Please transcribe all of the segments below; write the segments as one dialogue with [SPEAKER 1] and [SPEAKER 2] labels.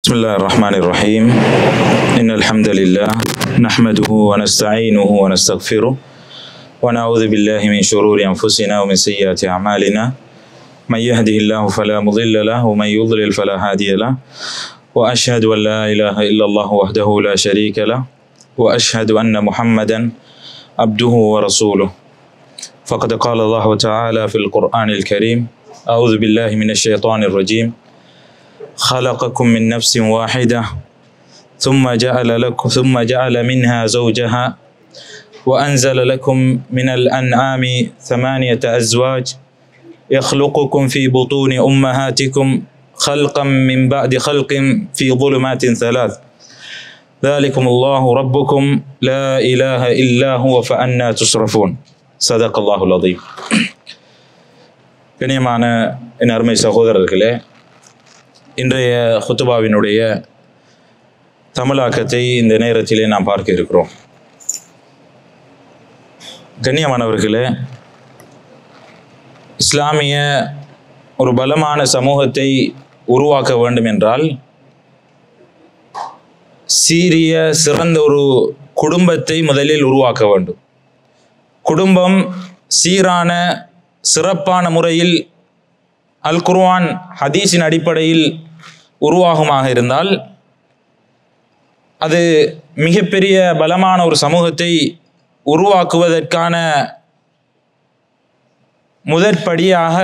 [SPEAKER 1] بسم الله الرحمن الرحيم إن الحمد لله نحمده ونستعينه ونستغفره ونعوذ بالله من شرور أنفسنا ومن سيئات أعمالنا من يهده الله فلا مضل له ومن يضلل فلا هادي له وأشهد أن لا إله إلا الله وحده لا شريك له وأشهد أن محمدا عبده ورسوله فقد قال الله تعالى في القرآن الكريم أعوذ بالله من الشيطان الرجيم خلقكم من نفس واحدة ثم جعل منها زوجها وأنزل لكم من الأنعام 8 أزواج يخلقكم في بطون أمهاتكم خلقا من بعد خلق في ظلمات 3 ذلكم الله ربكم لا إله إلا هو فأنا تصرفون صدق الله العظيم. கண்ணியமான என் அருமை சகோதரர்களே, இன்றைய குத்துபாவினுடைய தமிழாக்கத்தை இந்த நேரத்திலே நாம் பார்க்க இருக்கிறோம். கண்ணியமானவர்களே, இஸ்லாமிய ஒரு பலமான சமூகத்தை உருவாக்க வேண்டும் என்றால் சீரிய சிறந்த ஒரு குடும்பத்தை முதலில் உருவாக்க வேண்டும். குடும்பம் சீரான சிறப்பான முறையில் அல் குர்ஆன் ஹதீஸின் அடிப்படையில் உருவாகுமாக இருந்தால் அது மிகப்பெரிய பலமான ஒரு சமூகத்தை உருவாக்குவதற்கான முதற்படியாக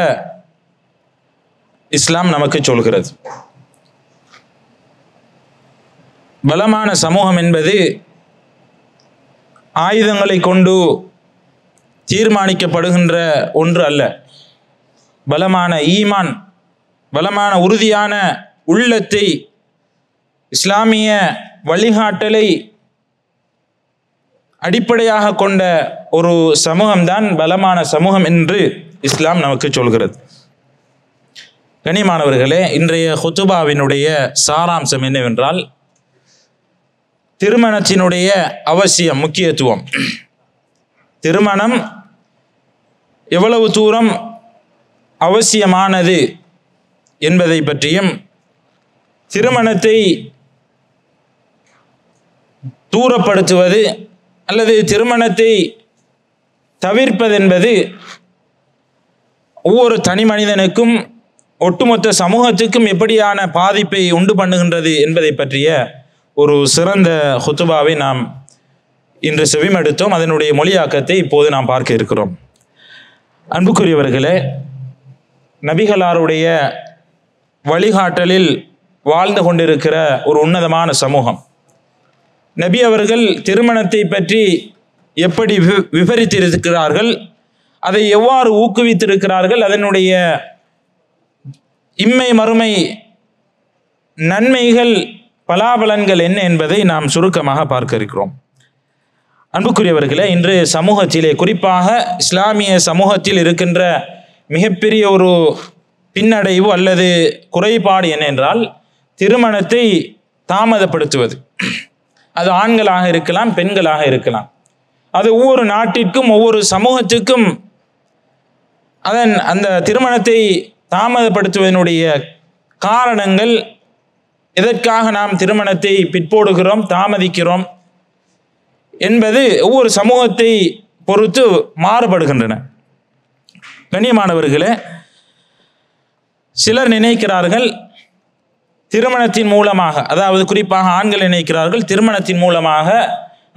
[SPEAKER 1] இஸ்லாம் நமக்கு சொல்கிறது. பலமான சமூகம் என்பது ஆயுதங்களை கொண்டு தீர்மானிக்கப்படுகின்ற ஒன்று அல்ல. பலமான ஈமான், பலமான உறுதியான உள்ளத்தை, இஸ்லாமிய வழிகாட்டலை அடிப்படையாக கொண்ட ஒரு சமூகம்தான் பலமான சமூகம் என்று இஸ்லாம் நமக்கு சொல்கிறது. கண்ணியமானவர்களே, இன்றைய குத்துபாவினுடைய சாராம்சம் என்னவென்றால் திருமணத்தினுடைய அவசியம், முக்கியத்துவம், திருமணம் எவ்வளவு தூரம் அவசியமானது என்பதை பற்றியும், திருமணத்தை தூரப்படுத்துவது அல்லது திருமணத்தை தவிர்ப்பதென்பது ஒவ்வொரு தனி மனிதனுக்கும் ஒட்டுமொத்த சமூகத்துக்கும் எப்படியான பாதிப்பை உண்டு பண்ணுகின்றது என்பதை பற்றிய ஒரு சிறந்த குத்துபாவை நாம் இன்று செவிமடுத்தோம். அதனுடைய மொழியாக்கத்தை இப்போது நாம் பார்க்க இருக்கிறோம். அன்புக்குரியவர்களே, நபிகளாருடைய வழிகாட்டலில் வாழ்ந்து கொண்டிருக்கிற ஒரு உன்னதமான சமூகம். நபி அவர்கள் திருமணத்தை பற்றி எப்படி விவரித்திருக்கிறார்கள், அதை எவ்வாறு ஊக்குவித்திருக்கிறார்கள், அதனுடைய இம்மை மறுமை நன்மைகள் பலாபலன்கள் என்ன என்பதை நாம் சுருக்கமாக பார்க்க இருக்கிறோம். அன்புக்குரியவர்களே, இன்று சமூகத்திலே, குறிப்பாக இஸ்லாமிய சமூகத்தில் இருக்கின்ற மிகப்பெரிய ஒரு பின்னடைவு அல்லது குறைபாடு என்னென்றால் திருமணத்தை தாமதப்படுத்துவது. அது ஆண்களாக இருக்கலாம், பெண்களாக இருக்கலாம். அது ஒவ்வொரு நாட்டிற்கும் ஒவ்வொரு சமூகத்துக்கும் அந்த திருமணத்தை தாமதப்படுத்துவதனுடைய காரணங்கள், எதற்காக நாம் திருமணத்தை பிற்போடுகிறோம், தாமதிக்கிறோம் என்பது ஒவ்வொரு சமூகத்தை பொறுத்து மாறுபடுகின்றன. கண்ணியமானவர்களே, சிலர் நினைக்கிறார்கள் திருமணத்தின் மூலமாக, அதாவது குறிப்பாக ஆண்கள் நினைக்கிறார்கள் திருமணத்தின் மூலமாக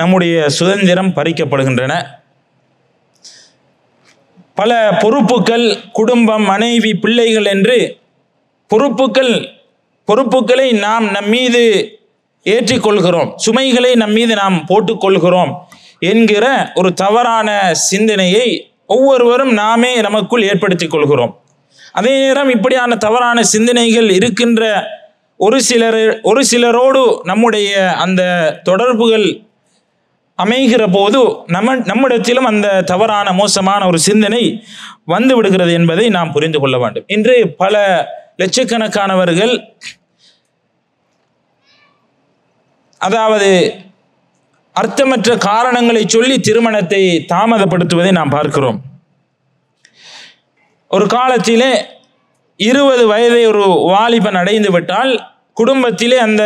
[SPEAKER 1] நம்முடைய சுதந்திரம் பறிக்கப்படுகின்றன. பல பொறுப்புகள், குடும்பம், மனைவி, பிள்ளைகள் என்று பொறுப்புகளை நாம் நம்மீது ஏற்றிக்கொள்கிறோம், சுமைகளை நம்மீது நாம் போட்டுக்கொள்கிறோம் என்கிற ஒரு தவறான சிந்தனையை ஒவ்வொருவரும் நாமே நமக்குள் ஏற்படுத்திக் கொள்கிறோம். அதே நேரம் இப்படியான தவறான சிந்தனைகள் இருக்கின்ற ஒரு சிலரோடு நம்முடைய அந்த தொடர்புகள் அமைகிற போது நம்மிடத்திலும் அந்த தவறான மோசமான ஒரு சிந்தனை வந்து விடுகிறது என்பதை நாம் புரிந்து கொள்ள வேண்டும். இன்று பல லட்சக்கணக்கானவர்கள், அதாவது அர்த்தமற்ற காரணங்களை சொல்லி திருமணத்தை தாமதப்படுத்துவதை நாம் பார்க்கிறோம். ஒரு காலத்திலே 20 வயதை ஒரு வாலிபன் அடைந்து விட்டால் குடும்பத்திலே அந்த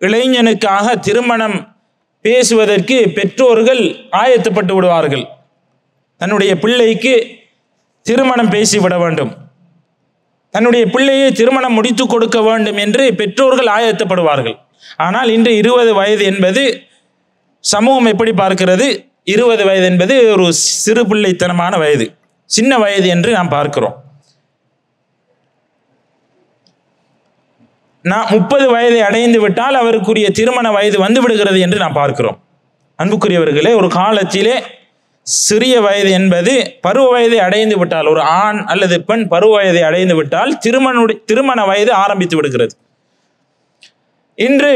[SPEAKER 1] இளைஞனுக்காக திருமணம் பேசுவதற்கு பெற்றோர்கள் ஆயத்தப்பட்டு விடுவார்கள். தன்னுடைய பிள்ளைக்கு திருமணம் பேசிவிட வேண்டும், தன்னுடைய பிள்ளையை திருமணம் முடித்து கொடுக்க வேண்டும் என்று பெற்றோர்கள் ஆயத்தப்படுவார்கள். ஆனால் இன்று 20 வயது என்பது சமூகம் எப்படி பார்க்கிறது? 20 வயது என்பது ஒரு சிறு பிள்ளைத்தனமான வயது, சின்ன வயது என்று நாம் பார்க்கிறோம். 30 வயதை அடைந்து விட்டால் அவருக்குரிய திருமண வயது வந்து விடுகிறது என்று நாம் பார்க்கிறோம். அன்புக்குரியவர்களே, ஒரு காலத்திலே சிறிய வயது என்பது பருவ வயதை அடைந்து விட்டால், ஒரு ஆண் அல்லது பெண் பருவ வயதை அடைந்து விட்டால் திருமண வயது ஆரம்பித்து விடுகிறது. இன்று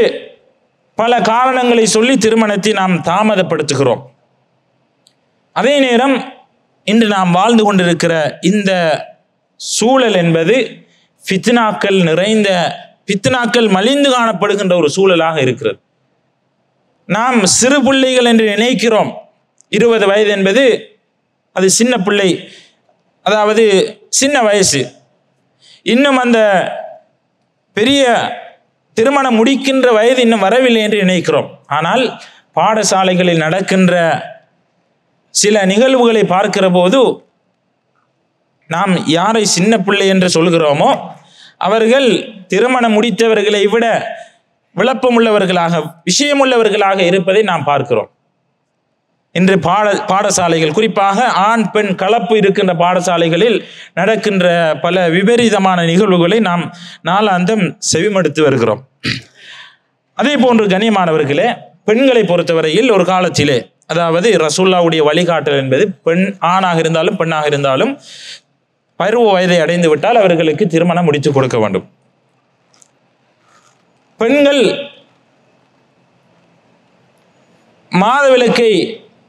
[SPEAKER 1] பல காரணங்களை சொல்லி திருமணத்தை நாம் தாமதப்படுத்துகிறோம். அதே நேரம் இன்று நாம் வாழ்ந்து கொண்டிருக்கிற இந்த சூழல் என்பது ஃபித்னாக்கள் நிறைந்த, ஃபித்னாக்கள் மலிந்து காணப்படுகின்ற ஒரு சூழலாக இருக்கிறது. நாம் சிறு பிள்ளைகள் என்று நினைக்கிறோம். 20 வயது என்பது அது சின்ன பிள்ளை, அதாவது சின்ன வயசு. இன்னும் அந்த பெரிய திருமணம் முடிக்கின்ற வயது இன்னும் வரவில்லை என்று நினைக்கிறோம். ஆனால் பாடசாலைகளில் நடக்கின்ற சில நிகழ்வுகளை பார்க்கிற போது நாம் யாரை சின்ன பிள்ளை என்று சொல்கிறோமோ அவர்கள் திருமணம் முடித்தவர்களை விட விளப்பமுள்ளவர்களாக, விஷயமுள்ளவர்களாக இருப்பதை நாம் பார்க்கிறோம். இன்று பாடசாலைகள், குறிப்பாக ஆண் பெண் கலப்பு இருக்கின்ற பாடசாலைகளில் நடக்கின்ற பல விபரீதமான நிகழ்வுகளை நாம் நாளாந்தம் செவிமடுத்து வருகிறோம். அதே போன்று கண்ணியமானவர்களே, பெண்களை பொறுத்தவரையில் ஒரு காலத்திலே, அதாவது ரசூலுல்லாஹ்வுடைய வழிகாட்டல் என்பது பெண் ஆணாக இருந்தாலும் பெண்ணாக இருந்தாலும் பருவ வயதை அடைந்து விட்டால் அவர்களுக்கு திருமணம் முடித்து கொடுக்க வேண்டும். பெண்கள் மாதவிலக்கை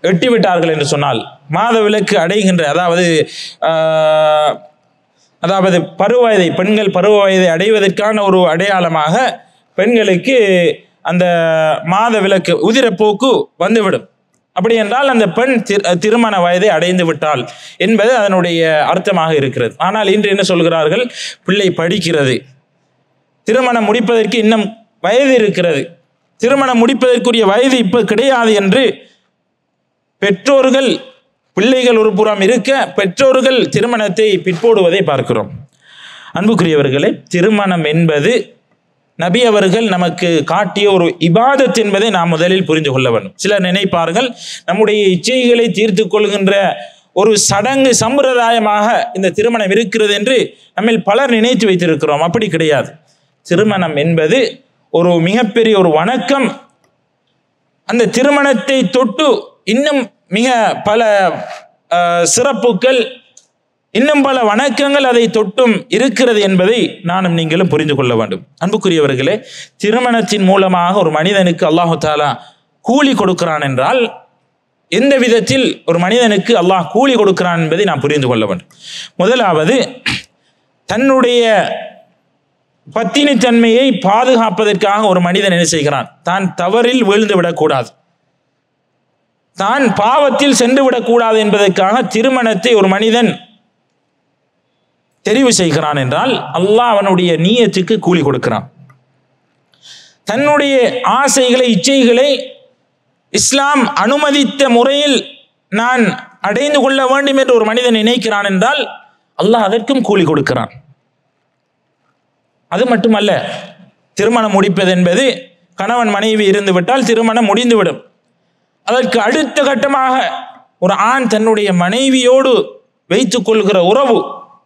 [SPEAKER 1] எட்டிவிட்டார்கள் என்று சொன்னால், மாதவிலக்கு அடைகின்ற, அதாவது பருவவயதை, பெண்கள் பருவ வயதை அடைவதற்கான ஒரு அடையாளமாக பெண்களுக்கு அந்த மாதவிலக்கு உதிரப்போக்கு வந்துவிடும். அப்படி என்றால் அந்த பெண் திருமண வயதை அடைந்து விட்டாள் என்பது அதனுடைய அர்த்தமாக இருக்கிறது. ஆனால் இன்று என்ன சொல்கிறார்கள்? பிள்ளை படிக்கிறது, திருமணம் முடிப்பதற்கு இன்னும் வயது இருக்கிறது, திருமணம் முடிப்பதற்குரிய வயது இப்போ கிடையாது என்று பெற்றோர்கள், பிள்ளைகள் ஒரு புறம் இருக்க பெற்றோர்கள் திருமணத்தை பிற்போடுவதை பார்க்கிறோம். அன்புக்குரியவர்களே, திருமணம் என்பது நபி அவர்கள் நமக்கு காட்டிய ஒரு இபாதத் என்பதை நாம் முதலில் புரிந்து கொள்ள வேண்டும். சிலர் நினைப்பார்கள் நம்முடைய இச்சைகளை தீர்த்து கொள்கின்ற ஒரு சடங்கு சம்பிரதாயமாக இந்த திருமணம் இருக்கிறது என்று நம்ம பலர் நினைத்து வைத்திருக்கிறோம். அப்படி கிடையாது. திருமணம் என்பது ஒரு மிகப்பெரிய ஒரு வணக்கம். அந்த திருமணத்தை தொட்டு இன்னும் மிக பல சிறப்புகள், இன்னும் பல வணக்கங்கள் அதை தொட்டும் இருக்கிறது என்பதை நானும் நீங்களும் புரிந்து கொள்ள வேண்டும். அன்புக்குரியவர்களே, திருமணத்தின் மூலமாக ஒரு மனிதனுக்கு அல்லாஹு தஆலா கூலி கொடுக்கிறான் என்றால் எந்த விதத்தில் ஒரு மனிதனுக்கு அல்லாஹ் கூலி கொடுக்கிறான் என்பதை நாம் புரிந்து கொள்ள வேண்டும். முதலாவது, தன்னுடைய பத்தினித்தன்மையை பாதுகாப்பதற்காக ஒரு மனிதன் என்ன செய்கிறான்? தான் தவறில் வீழ்ந்து விடக்கூடாது, தான் பாவத்தில் சென்று விடக்கூடாது என்பதற்காக திருமணத்தை ஒரு மனிதன் தெரிவு செய்கிறான் என்றால் அல்லாஹ் அவனுடைய நியத்துக்கு கூலி கொடுக்கிறான். தன்னுடைய ஆசைகளை, இச்சைகளை இஸ்லாம் அனுமதித்த முறையில் நான் அடைந்து கொள்ள வேண்டும் என்று ஒரு மனிதன் நினைக்கிறான் என்றால் அல்லாஹ் அதற்கும் கூலி கொடுக்கிறான். அது மட்டுமல்ல, திருமணம் முடிப்பது என்பது கணவன் மனைவி இருந்து விட்டால் திருமணம் முடிந்துவிடும். அதற்கு அடுத்த கட்டமாக ஒரு ஆண் தன்னுடைய மனைவியோடு வைத்துக் கொள்கிற உறவு,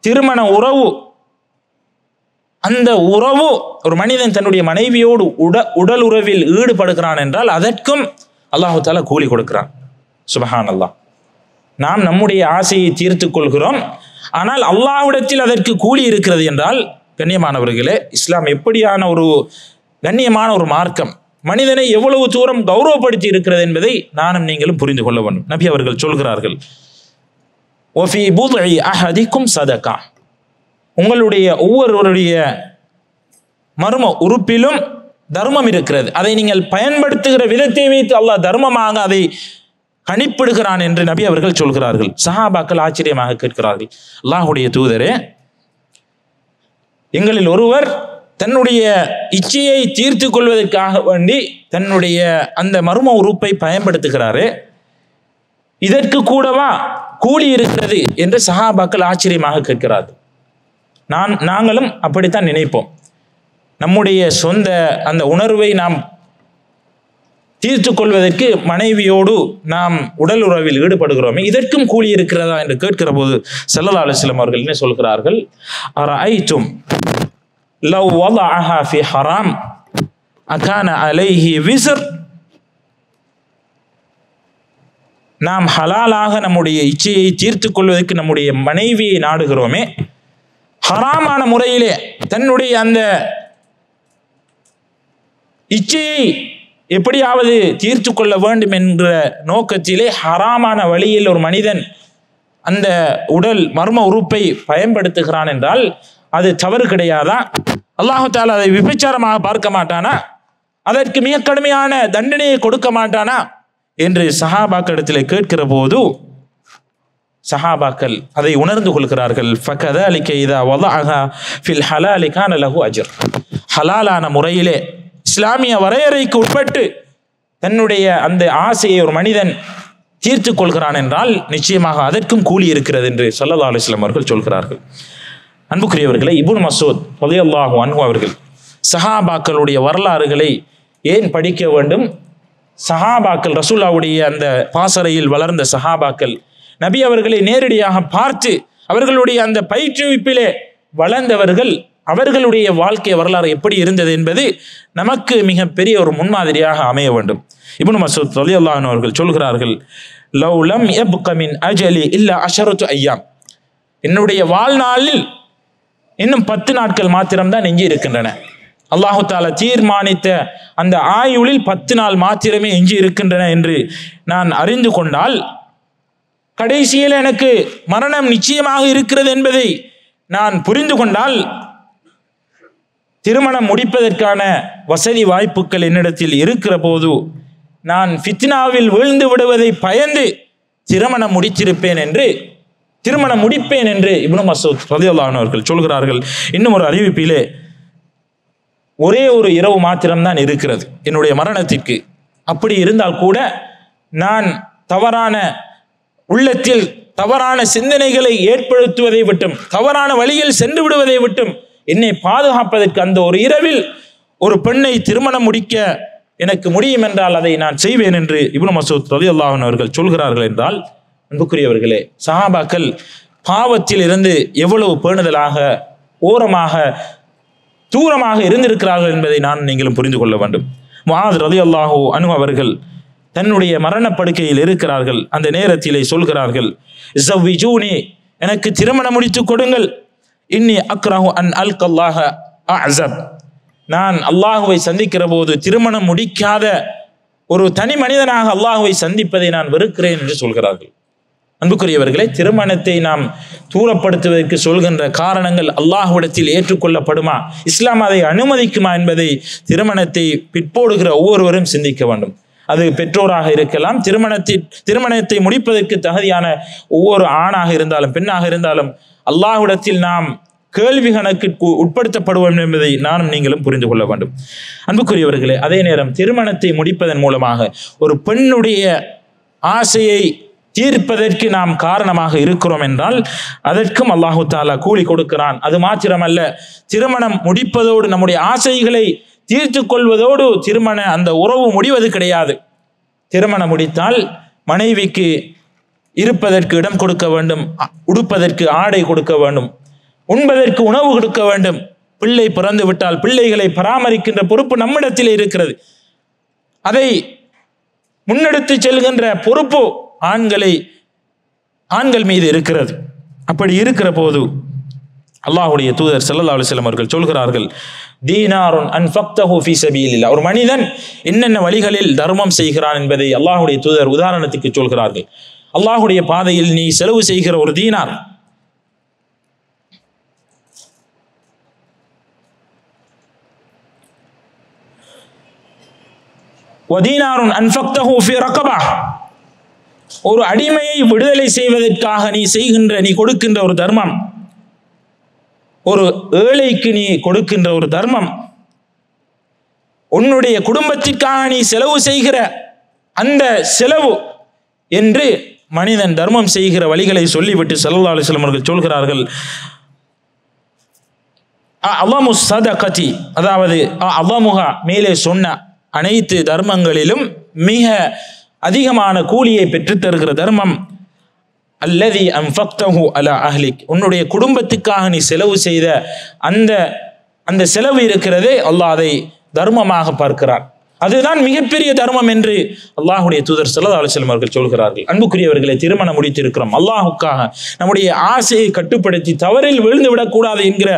[SPEAKER 1] திருமண உறவு, அந்த உறவு, ஒரு மனிதன் தன்னுடைய மனைவியோடு உடல் உறவில் ஈடுபடுகிறான் என்றால் அதற்கும் அல்லாஹு தஆலா கூலி கொடுக்கிறான். சுப்ஹானல்லாஹ். நாம் நம்முடைய ஆசையை தீர்த்து கொள்கிறோம், ஆனால் அல்லாஹ்விடத்தில் அதற்கு கூலி இருக்கிறது என்றால், கண்ணியமானவர்களே, இஸ்லாம் எப்படியான ஒரு கண்ணியமான ஒரு மார்க்கம், மனிதனை எவ்வளவு தூரம் கௌரவப்படுத்தி இருக்கிறது என்பதை நானும் நீங்களும் புரிந்து கொள்ள வேண்டும். நபி அவர்கள் சொல்கிறார்கள், ஒஃபி புத்இ அஹதிக்கும் சதகா, உங்களுடைய ஒவ்வொருவருடைய மர்ம உறுப்பிலும் தர்மம் இருக்கிறது, அதை நீங்கள் பயன்படுத்துகிற விதத்தை வைத்து அல்லாஹ் தர்மமாக அதை கணிப்பிடுகிறான் என்று நபி அவர்கள் சொல்கிறார்கள். சஹாபாக்கள் ஆச்சரியமாக கேட்கிறார்கள், அல்லாஹ்வுடைய தூதரே, எங்களில் ஒருவர் தன்னுடைய இச்சையை தீர்த்து கொள்வதற்காக வேண்டி தன்னுடைய அந்த மர்ம உறுப்பை பயன்படுத்துகிறாரு, இதற்கு கூடவா கூலி இருக்கிறது என்று சஹாபாக்கள் ஆச்சரியமாக கேட்கிறார்கள். நாங்களும் அப்படித்தான் நினைப்போம். நம்முடைய சொந்த அந்த உணர்வை நாம் தீர்த்து கொள்வதற்கு மனைவியோடு நாம் உடல் உறவில் ஈடுபடுகிறோமே, இதற்கும் கூலி இருக்கிறதா என்று கேட்கிற போது ஸல்லல்லாஹு அலைஹி வஸல்லம் அவர்கள் என்ன சொல்கிறார்கள்? அரஐதும் லவ் வதஅஹா ஃபி ஹராம் அகான அலைஹி விஸ்ர். நாம் ஹலாலாக நம்முடைய இச்சையை தீர்த்து கொள்வதற்கு நம்முடைய மனைவியை நாடுகிறோமே, ஹராமான முறையிலே தன்னுடைய அந்த இச்சையை எப்படியாவது தீர்த்து கொள்ள வேண்டும் என்ற நோக்கத்திலே ஹராமான வழியில் ஒரு மனிதன் அந்த உடல் மர்ம உறுப்பை பயன்படுத்துகிறான் என்றால் அது தவறு கிடையாதா? அல்லாஹு தஆலா அதை விபச்சாரமாக பார்க்க மாட்டானா? அதற்கு மிக கடுமையான தண்டனையை கொடுக்க மாட்டானா என்று சஹாபாக்களிடத்தில் கேட்கிற போது சஹாபாக்கள் அதை உணர்ந்து கொள்கிறார்கள். ஃபகதாலிக இதா வதஅஹா ஃபில் ஹலாலி கான லஹு அஜ்ர். ஹலாலான முறையிலே இஸ்லாமிய வரையறைக்கு உட்பட்டு தன்னுடைய அந்த ஆசையை ஒரு மனிதன் தீர்த்து கொள்கிறான் என்றால் நிச்சயமாக அதற்கும் கூலி இருக்கிறது என்று ஸல்லல்லாஹு அலைஹி வஸல்லம் அவர்கள் சொல்கிறார்கள். அன்புக்குரியவர்களே, இப்னு மஸ்ஊத் ரலியல்லாஹு அன்ஹு அவர்கள் சஹாபாக்களுடைய வரலாறுகளை ஏன் படிக்க வேண்டும்? சஹாபாக்கள், ரசூலுல்லாஹ்வுடைய அந்த பாசறையில் வளர்ந்த சஹாபாக்கள், நபி அவர்களை நேரடியாக பார்த்து அவர்களுடைய அந்த பயிற்றுவிப்பிலே வளர்ந்தவர்கள், அவர்களுடைய வாழ்க்கை வரலாறு எப்படி இருந்தது என்பது நமக்கு மிகப்பெரிய ஒரு முன்மாதிரியாக அமைய வேண்டும். இப்னு மஸ்ஊத் ரலியல்லாஹு அன்ஹு அவர்கள் சொல்கிறார்கள், லவ் லம் யப்க மின் அஜலி இல்லா அஷரத்து ஐயாம். என்னுடைய வாழ்நாளில் இன்னும் 10 நாட்கள் மாத்திரம்தான் எஞ்சி இருக்கின்றன. அல்லாஹு தஆலா தீர்மானித்த அந்த ஆயுளில் 10 நாள் மாத்திரமே எஞ்சி இருக்கின்றன என்று நான் அறிந்து கொண்டால், கடைசியில் எனக்கு மரணம் நிச்சயமாக இருக்கிறது என்பதை நான் புரிந்து கொண்டால், திருமணம் முடிப்பதற்கான வசதி வாய்ப்புகள் என்னிடத்தில் இருக்கிற போது நான் ஃபித்னாவில் வீழ்ந்து விடுவதை பயந்து திருமணம் முடிப்பேன் என்று இப்னு மஸ்ஊத் ரலியல்லாஹு அன்ஹு அவர்கள் சொல்கிறார்கள். இன்னும் ஒரு அறிவிப்பிலே, ஒரே ஒரு இரவு மாத்திரம்தான் இருக்கிறது என்னுடைய மரணத்திற்கு. அப்படி இருந்தால் கூட நான் தவறான உள்ளத்தில் தவறான சிந்தனைகளை ஏற்படுத்துவதை விட்டும், தவறான வழியில் சென்று விடுவதை விட்டும் என்னை பாதுகாப்பதற்கு அந்த ஒரு இரவில் ஒரு பெண்ணை திருமணம் முடிக்க எனக்கு முடியும் என்றால் அதை நான் செய்வேன் என்று இப்னு மஸ்ஊத் ரலியல்லாஹு அன்ஹு அவர்கள் சொல்கிறார்கள். என்றால் அன்புக்குரியவர்களே, சஹாபாக்கள் பாவத்தில் இருந்து எவ்வளவு பேணுதலாக, ஓரமாக, தூரமாக இருந்திருக்கிறார்கள் என்பதை நான் நீங்களும் புரிந்து கொள்ள வேண்டும். முஆத் ரலியல்லாஹு அன்ஹு அவர்கள் தன்னுடைய மரணப்படுக்கையில் இருக்கிறார்கள். அந்த நேரத்திலே சொல்கிறார்கள், ஸவ்விஜூனி, எனக்கு திருமணம் முடித்து கொடுங்கள். இன்னி அக்ரஹு அன் அல்கல்லாஹ அஸப், நான் அல்லாஹுவை சந்திக்கிற போது திருமணம் முடிக்காத ஒரு தனி மனிதனாக அல்லாஹுவை சந்திப்பதை நான் வெறுக்கிறேன் என்று சொல்கிறார்கள். அன்புக்குரியவர்களே, திருமணத்தை நாம் தூரப்படுத்துவதற்கு சொல்கின்ற காரணங்கள் அல்லாஹ்விடத்தில் ஏற்றுக்கொள்ளப்படுமா, இஸ்லாம் அதை அனுமதிக்குமா என்பதை திருமணத்தை பிற்போடுகிற ஒவ்வொருவரும் சிந்திக்க வேண்டும். அது பெற்றோராக இருக்கலாம், திருமணத்தை முடிப்பதற்கு தகுதியான ஒவ்வொரு ஆணாக இருந்தாலும் பெண்ணாக இருந்தாலும் அல்லாஹ்விடத்தில் நாம் கேள்வி கணக்கிற்கு உட்படுத்தப்படுவோம் என்பதை நானும் நீங்களும் புரிந்து கொள்ள வேண்டும். அன்புக்குரியவர்களே, அதே நேரம் திருமணத்தை முடிப்பதன் மூலமாக ஒரு பெண்ணுடைய ஆசையை தீர்ப்பதற்கு நாம் காரணமாக இருக்கிறோம் என்றால் அதற்கும் அல்லாஹு தஆலா கூலி கொடுக்கிறான். அது மாத்திரமல்ல, திருமணம் முடிப்பதோடு நம்முடைய ஆசைகளை தீர்த்து கொள்வதோடு திருமண அந்த உறவு முடிவது கிடையாது. திருமணம் முடித்தால் மனைவிக்கு இருப்பதற்கு இடம் கொடுக்க வேண்டும், உடுப்பதற்கு ஆடை கொடுக்க வேண்டும், உண்பதற்கு உணவு கொடுக்க வேண்டும். பிள்ளை பிறந்து விட்டால் பிள்ளைகளை பராமரிக்கின்ற பொறுப்பு நம்மிடத்தில் இருக்கிறது. அதை முன்னெடுத்து செல்கின்ற பொறுப்பு ஆண்கள் மீது இருக்கிறது. அப்படி இருக்கிற போது அல்லாஹ்வுடைய தூதர் ஸல்லல்லாஹு அலைஹி வஸல்லம் அவர்கள் சொல்கிறார்கள், தீனாருன் அன்ஃபக்தஹு ஃபீ ஸபீலில்லாஹ், ஒரு மனிதன் என்னென்ன வழிகளில் தர்மம் செய்கிறான் என்பதை அல்லாஹ்வுடைய தூதர் உதாரணத்துக்கு சொல்கிறார்கள். அல்லாஹ்வுடைய பாதையில் நீ செலவு செய்கிற ஒரு தீனார், வதீனாருன் அன்ஃபக்தஹு ஃபீ ரகபா, ஒரு அடிமையை விடுதலை செய்வதற்காக நீ கொடுக்கின்ற ஒரு தர்மம், ஒரு ஏழைக்கு நீ கொடுக்கின்ற ஒரு தர்மம், உன்னுடைய குடும்பத்திற்காக நீ செலவு செய்கிற அந்த செலவு என்று மனிதன் தர்மம் செய்கிற வழிகளை சொல்லிவிட்டு ஸல்லல்லாஹு அலைஹி வஸல்லம் அவர்கள் சொல்கிறார்கள், அல்லாமு சதகதி, அதாவது அல்லாமுகா மேலே சொன்ன அனைத்து தர்மங்களிலும் மிக அதிகமான கூலியை பெற்றுத் தருகிற தர்மம் அல்லதி அன்ஃபக்தஹு அலா அஹ்லிக், உன்னுடைய குடும்பத்துக்காக நீ செலவு செய்த அந்த செலவு இருக்கிறதே, அல்லாஹ் அதை தர்மமாக பார்க்கிறான். அதுதான் மிகப்பெரிய தர்மம் என்று அல்லாஹ்வுடைய தூதர் ஸல்லல்லாஹு அலைஹி வஸல்லம் அவர்கள் சொல்கிறார்கள். அன்புக்குரியவர்களை, திருமணம் முடித்திருக்கிறோம், அல்லாஹ்வுக்காக நம்முடைய ஆசையை கட்டுப்படுத்தி தவறில் விழுந்து விடக்கூடாது என்கிற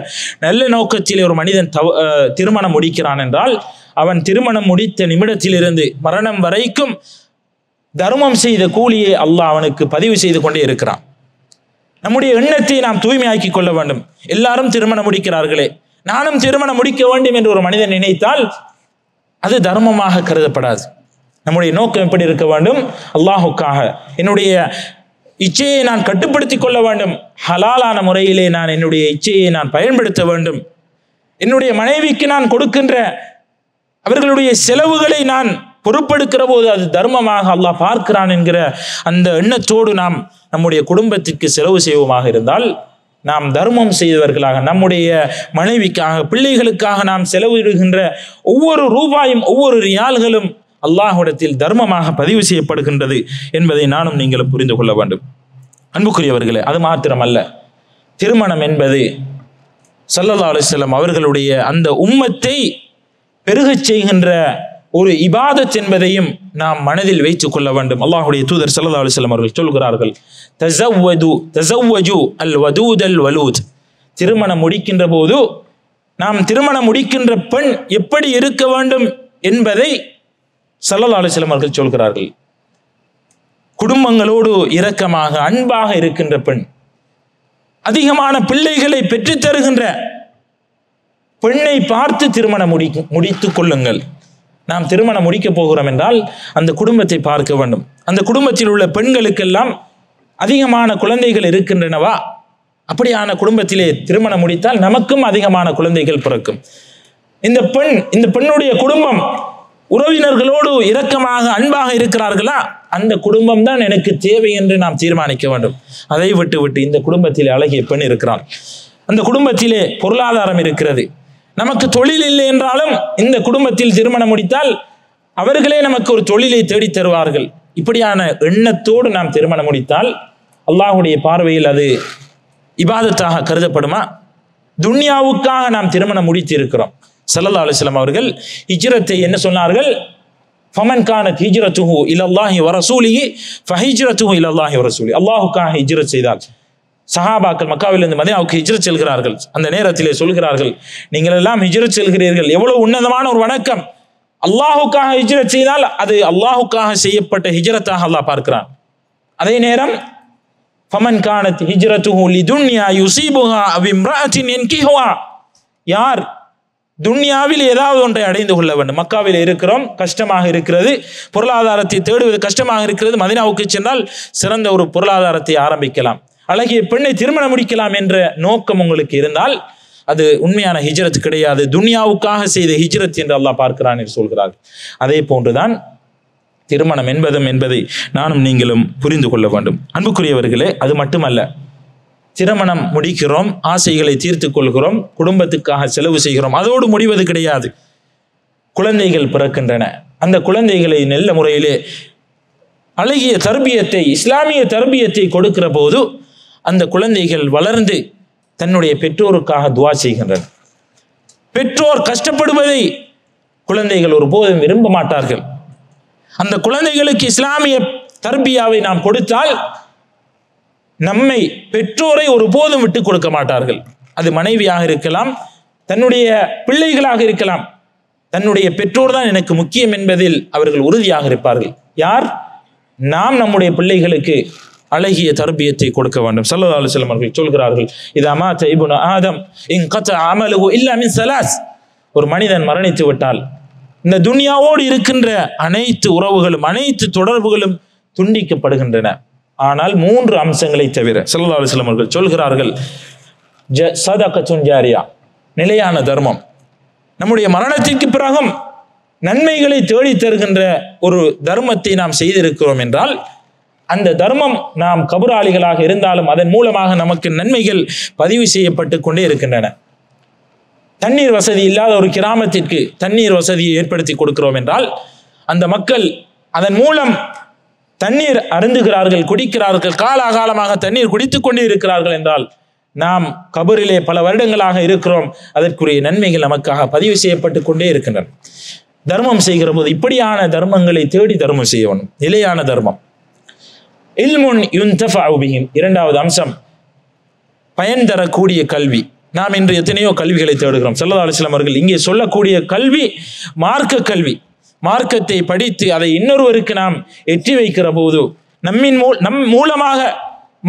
[SPEAKER 1] நல்ல நோக்கத்தில் ஒரு மனிதன் திருமணம் முடிக்கிறான் என்றால், அவன் திருமணம் முடித்த நிமிடத்திலிருந்து மரணம் வரைக்கும் தர்மம் செய்த கூலியை அல்லாஹ் அவனுக்கு பதிவு செய்து கொண்டே இருக்கிறான். நம்முடைய எண்ணத்தை நாம் தூய்மையாக்கி கொள்ள வேண்டும். எல்லாரும் திருமணம் முடிக்கிறார்களே, நானும் திருமணம் முடிக்க வேண்டும் என்று ஒரு மனிதன் நினைத்தால் அது தர்மமாக கருதப்படாது. நம்முடைய நோக்கம் எப்படி இருக்க வேண்டும்? அல்லாஹுக்காக என்னுடைய இச்சையை நான் கட்டுப்படுத்திக் கொள்ள வேண்டும், ஹலாலான முறையிலே நான் என்னுடைய இச்சையை நான் பயன்படுத்த வேண்டும், என்னுடைய மனைவிக்கு நான் கொடுக்கின்ற அவர்களுடைய செலவுகளை நான் பொறுப்பெடுக்கிற போது அது தர்மமாக அல்லாஹ் பார்க்கிறான் என்கிற அந்த எண்ணத்தோடு நாம் நம்முடைய குடும்பத்திற்கு செலவு செய்வோமாக இருந்தால் நாம் தர்மம் செய்தவர்களாக, நம்முடைய மனைவிக்காக பிள்ளைகளுக்காக நாம் செலவிடுகின்ற ஒவ்வொரு ரூபாயும் ஒவ்வொரு ரியால்களும் அல்லாஹ்விடத்தில் தர்மமாக பதிவு செய்யப்படுகின்றது என்பதை நானும் நீங்களும் புரிந்து கொள்ள வேண்டும். அன்புக்குரியவர்களே, அது மாத்திரமல்ல, திருமணம் என்பது ஸல்லல்லாஹு அலைஹி வஸல்லம் அவர்களுடைய அந்த உம்மத்தை பெருகச் செய்கின்ற ஒரு இபாதத் என்பதையும் நாம் மனதில் வைத்துக் கொள்ள வேண்டும். அல்லாஹ்வுடைய தூதர் ஸல்லல்லாஹு அலைஹி வஸல்லம் அவர்கள் சொல்கிறார்கள், தஸவ்வஜு அல் வதூத் அல் வலூத், திருமணம் முடிக்கின்ற போது நாம் திருமணம் முடிக்கின்ற பெண் எப்படி இருக்க வேண்டும் என்பதை ஸல்லல்லாஹு அலைஹி வஸல்லம் அவர்கள் சொல்கிறார்கள். குடும்பங்களோடு இரக்கமாக அன்பாக இருக்கின்ற பெண், அதிகமான பிள்ளைகளை பெற்றுத் தருகின்ற பெண்ணை பார்த்து திருமணம் முடித்துக் கொள்ளுங்கள். நாம் திருமணம் முடிக்க போகிறோம் என்றால் அந்த குடும்பத்தை பார்க்க வேண்டும். அந்த குடும்பத்தில் உள்ள பெண்களுக்கெல்லாம் அதிகமான குழந்தைகள் இருக்கின்றனவா? அப்படியான குடும்பத்திலே திருமணம் முடித்தால் நமக்கும் அதிகமான குழந்தைகள் பிறக்கும். இந்த பெண்ணுடைய குடும்பம் உறவினர்களோடு இரக்கமாக அன்பாக இருக்கிறார்களா? அந்த குடும்பம் தான் எனக்கு தேவை என்று நாம் தீர்மானிக்க வேண்டும். அதை விட்டு இந்த குடும்பத்திலே அழகிய பெண் இருக்கிறாள், அந்த குடும்பத்திலே பொருளாதாரம் இருக்கிறது, நமக்கு தொழில் இல்லை என்றாலும் இந்த குடும்பத்தில் திருமணம் முடித்தால் அவர்களே நமக்கு ஒரு தொழிலை தேடி தருவார்கள். இப்படியான எண்ணத்தோடு நாம் திருமணம் முடித்தால் அல்லாஹ்வுடைய பார்வையில் அது இபாதத்தாக கருதப்படுமா? துன்யாவுக்காக நாம் திருமணம் முடித்து இருக்கிறோம். ஸல்லல்லாஹு அலைஹி வஸல்லம் அவர்கள் ஹிஜ்ரத்தை என்ன சொன்னார்கள்? ஃபமன் கானத் ஹிஜ்ரத்துஹு இலல்லாஹி வ ரசூலிஹி ஃபஹிஜ்ரத்துஹு இலல்லாஹி வ ரசூலிஹி, அல்லாஹ்வுக்காக ஹிஜ்ரத் செய்தால். சஹாபாக்கள் மக்காவிலிருந்து மதீனாவுக்கு ஹிஜ்ரத் செல்கிறார்கள். அந்த நேரத்திலே சொல்கிறார்கள், நீங்கள் எல்லாம் ஹிஜ்ரத் செல்கிறீர்கள், எவ்வளவு உன்னதமான ஒரு வணக்கம். அல்லாஹுக்காக ஹிஜ்ரத் செய்தால் அது அல்லாஹுக்காக செய்யப்பட்ட ஹிஜ்ரத்தாக அல்லாஹ் பார்க்கிறான். அதே நேரம் ஃபமன் கானத் ஹிஜ்ரத்துஹு லிதுன்யா யுஸீபுஹா அவ் இம்ராஅத்தின் யன்கிஹுஹா, யார் துன்யாவில் ஏதாவது ஒன்றை அடைந்து கொள்ள வேண்டும். மக்காவில் இருக்கிறோம், கஷ்டமாக இருக்கிறது, பொருளாதாரத்தை தேடுவது கஷ்டமாக இருக்கிறது, மதீனாவுக்கு சென்றால் சிறந்த ஒரு பொருளாதாரத்தை ஆரம்பிக்கலாம், அழகிய பெண்ணை திருமணம் முடிக்கலாம் என்ற நோக்கம் உங்களுக்கு இருந்தால் அது உண்மையான ஹிஜ்ரத் கிடையாது, துன்யாவுக்காக செய்த ஹிஜ்ரத் என்று அல்லாஹ் பார்க்கிறான் என்று சொல்கிறார். அதே போன்றுதான் திருமணம் என்பதை நானும் நீங்களும் புரிந்து கொள்ள வேண்டும். அன்புக்குரியவர்களே, அது மட்டுமல்ல, திருமணம் முடிக்கிறோம், ஆசைகளை தீர்த்து கொள்கிறோம், குடும்பத்துக்காக செலவு செய்கிறோம், அதோடு முடிவது கிடையாது. குழந்தைகள் பிறக்கின்றன, அந்த குழந்தைகளை நல்ல முறையிலே அழகிய தர்பியத்தை, இஸ்லாமிய தர்பியத்தை கொடுக்கிற போது அந்த குழந்தைகள் வளர்ந்து தன்னுடைய பெற்றோருக்காக துவா செய்கின்றன. பெற்றோர் கஷ்டப்படுவதை குழந்தைகள் ஒருபோதும் விரும்ப மாட்டார்கள். அந்த குழந்தைகளுக்கு இஸ்லாமிய தர்பியாவை நாம் கொடுத்தால் நம்மை பெற்றோரை ஒருபோதும் விட்டு கொடுக்க மாட்டார்கள். அது மனைவியாக இருக்கலாம், தன்னுடைய பிள்ளைகளாக இருக்கலாம், தன்னுடைய பெற்றோர் தான் எனக்கு முக்கியம் என்பதில் அவர்கள் உறுதியாக இருப்பார்கள். யார்? நாம் நம்முடைய பிள்ளைகளுக்கு அழகிய தர்பியத்தை கொடுக்க வேண்டும். ஸல்லல்லாஹு அலைஹி வஸல்லம் அவர்கள் சொல்கிறார்கள், இதா மாத இப்னு ஆதம் இன்கத அமலுஹு இல்லா மின் ஸலாஸ், ஒரு மனிதன் மரணித்து விட்டால் இந்த துன்யாவோடு இருக்கின்ற அனைத்து உறவுகளும் அனைத்து தொடர்புகளும் துண்டிக்கப்படுகின்றன, ஆனால் 3 அம்சங்களை தவிர. ஸல்லல்லாஹு அலைஹி வஸல்லம் அவர்கள் சொல்கிறார்கள், சதகத்துன் ஜாரியா, நிலையான தர்மம். நம்முடைய மரணத்திற்கு பிறகும் நன்மைகளை தேடி தருகின்ற ஒரு தர்மத்தை நாம் செய்திருக்கிறோம் என்றால், அந்த தர்மம் நாம் கபராளிகளாக இருந்தாலும் அதன் மூலமாக நமக்கு நன்மைகள் பதிவு செய்யப்பட்டு கொண்டே இருக்கின்றன. தண்ணீர் வசதி இல்லாத ஒரு கிராமத்திற்கு தண்ணீர் வசதியை ஏற்படுத்தி கொடுக்கிறோம் என்றால், அந்த மக்கள் அதன் மூலம் தண்ணீர் அருந்துகிறார்கள், குடிக்கிறார்கள், காலாகாலமாக தண்ணீர் குடித்துக் கொண்டே இருக்கிறார்கள் என்றால், நாம் கபரிலே பல வருடங்களாக இருக்கிறோம், அதற்குரிய நன்மைகள் நமக்காக பதிவு செய்யப்பட்டு கொண்டே இருக்கின்றன. தர்மம் செய்கிற போது இப்படியான தர்மங்களை தேடி தர்மம் செய்யணும், நிலையான தர்மம். இல்முன் யுன்தஃபஉ பிஹி, இரண்டாவது அம்சம் பயன் தரக்கூடிய கல்வி. நாம் இன்று எத்தனையோ கல்விகளை தேடுகிறோம். ஸல்லல்லாஹு அலைஹி வஸல்லம் அவர்கள் இங்கே சொல்லக்கூடிய கல்வி மார்க்க கல்வி. மார்க்கத்தை படித்து அதை இன்னொருவருக்கு நாம் எட்டி வைக்கிற போது நம் மூலமாக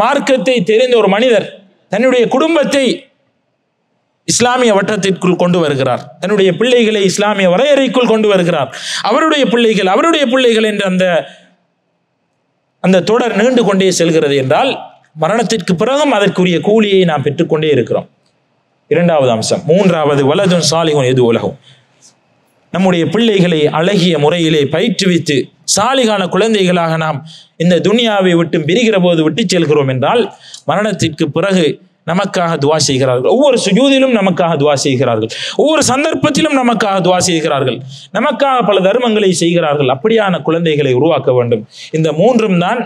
[SPEAKER 1] மார்க்கத்தை தெரிந்த ஒரு மனிதர் தன்னுடைய குடும்பத்தை இஸ்லாமிய வட்டத்திற்குள் கொண்டு வருகிறார், தன்னுடைய பிள்ளைகளை இஸ்லாமிய வரையறைக்குள் கொண்டு வருகிறார். அவருடைய பிள்ளைகள் என்ற அந்த தொடர் நீண்டு கொண்டே செல்கிறது என்றால், மரணத்திற்கு பிறகும் அதற்குரிய கூலியை நாம் பெற்றுக்கொண்டே இருக்கிறோம். இரண்டாவது அம்சம். மூன்றாவது, வலதுன் சாலிஹுன் எது உலகம். நம்முடைய பிள்ளைகளை அழகிய முறையிலே பயிற்றுவித்து சாலிகான குழந்தைகளாக நாம் இந்த துனியாவை விட்டு பிரிகிற போது விட்டு செல்கிறோம் என்றால், மரணத்திற்கு பிறகு நமக்காக துவா செய்கிறார்கள். ஒவ்வொரு சுஜூதிலும் நமக்காக துவா செய்கிறார்கள், ஒவ்வொரு சந்தர்ப்பத்திலும் நமக்காக துவா செய்கிறார்கள், நமக்காக பல தர்மங்களை செய்கிறார்கள். அப்படியான குழந்தைகளை உருவாக்க வேண்டும். இந்த மூன்றும் தான்